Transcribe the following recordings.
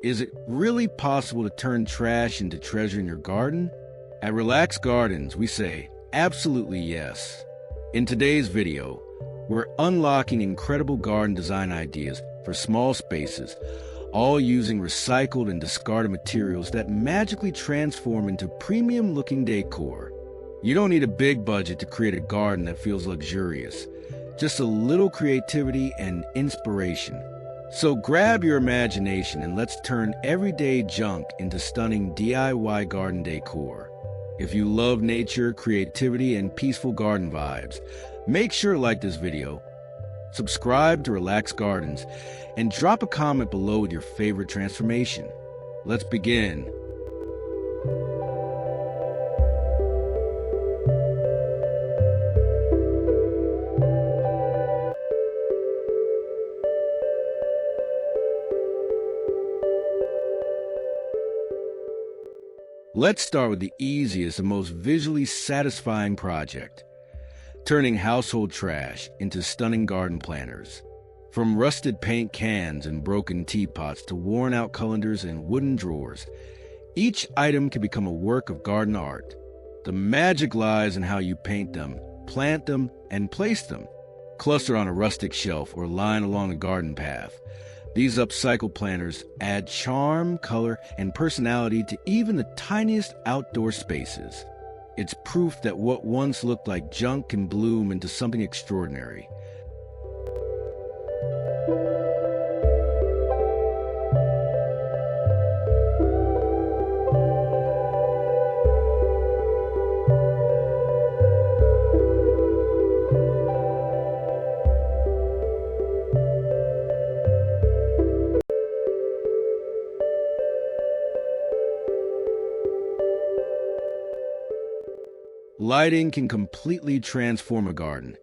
Is it really possible to turn trash into treasure in your garden? At Relax Gardens, we say, absolutely yes. In today's video, we're unlocking incredible garden design ideas for small spaces, all using recycled and discarded materials that magically transform into premium-looking decor. You don't need a big budget to create a garden that feels luxurious, just a little creativity and inspiration. So grab your imagination and let's turn everyday junk into stunning DIY garden decor. If you love nature, creativity, and peaceful garden vibes, make sure to like this video, subscribe to Relax Gardens, and drop a comment below with your favorite transformation. Let's begin. Let's start with the easiest and most visually satisfying project, turning household trash into stunning garden planters. From rusted paint cans and broken teapots to worn-out colanders and wooden drawers, each item can become a work of garden art. The magic lies in how you paint them, plant them, and place them. Cluster on a rustic shelf or line along a garden path. These upcycled planters add charm, color, and personality to even the tiniest outdoor spaces. It's proof that what once looked like junk can bloom into something extraordinary. Lighting can completely transform a garden,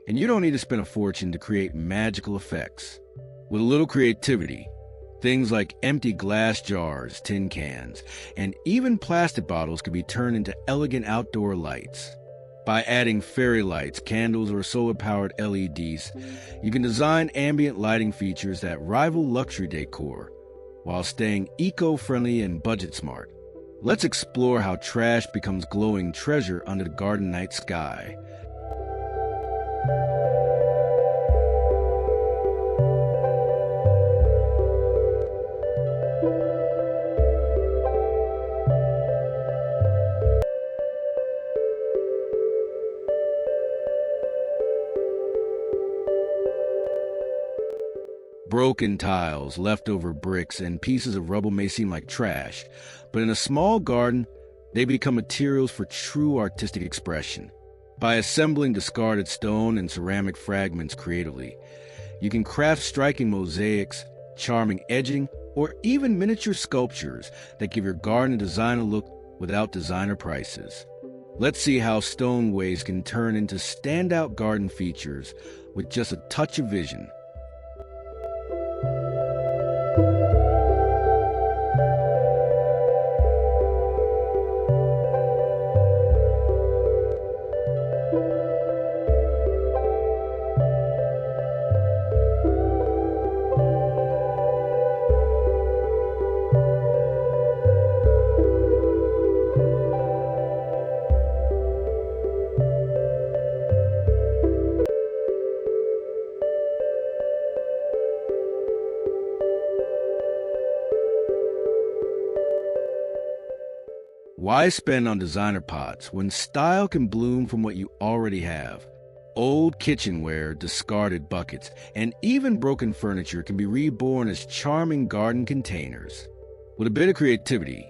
and you don't need to spend a fortune to create magical effects. With a little creativity, things like empty glass jars, tin cans, and even plastic bottles can be turned into elegant outdoor lights. By adding fairy lights, candles, or solar-powered LEDs, you can design ambient lighting features that rival luxury decor, while staying eco-friendly and budget-smart. Let's explore how trash becomes glowing treasure under the garden night sky. Broken tiles, leftover bricks, and pieces of rubble may seem like trash, but in a small garden, they become materials for true artistic expression. By assembling discarded stone and ceramic fragments creatively, you can craft striking mosaics, charming edging, or even miniature sculptures that give your garden a designer look without designer prices. Let's see how stone waste can turn into standout garden features with just a touch of vision. Why spend on designer pots when style can bloom from what you already have? Old kitchenware, discarded buckets, and even broken furniture can be reborn as charming garden containers. With a bit of creativity,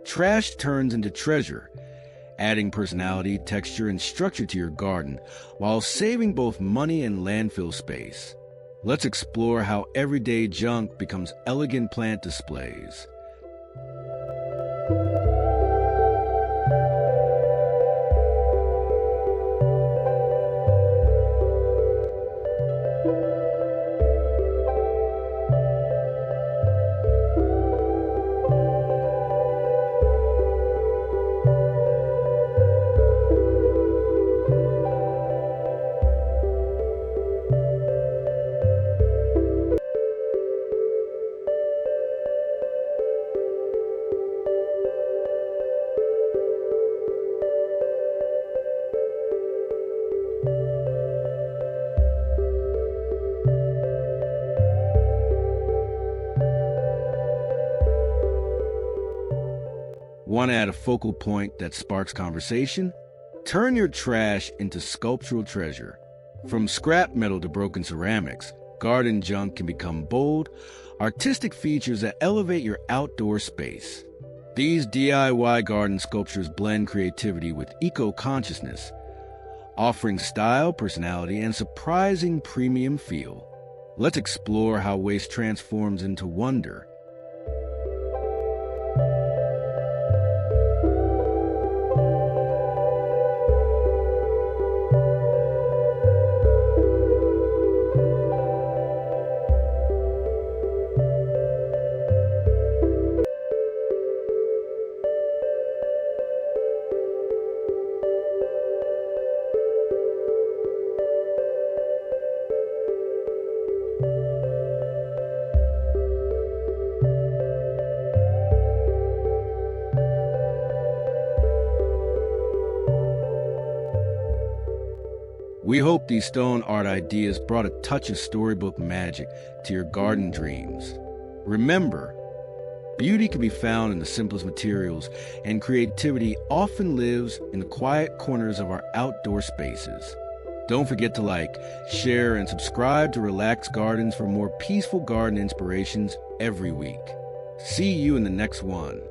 trash turns into treasure, adding personality, texture, and structure to your garden while saving both money and landfill space. Let's explore how everyday junk becomes elegant plant displays. Want to add a focal point that sparks conversation? Turn your trash into sculptural treasure. From scrap metal to broken ceramics, garden junk can become bold, artistic features that elevate your outdoor space. These DIY garden sculptures blend creativity with eco-consciousness, offering style, personality, and surprising premium feel. Let's explore how waste transforms into wonder. We hope these stone art ideas brought a touch of storybook magic to your garden dreams. Remember, beauty can be found in the simplest materials, and creativity often lives in the quiet corners of our outdoor spaces. Don't forget to like, share, and subscribe to Relaxed Gardens for more peaceful garden inspirations every week. See you in the next one.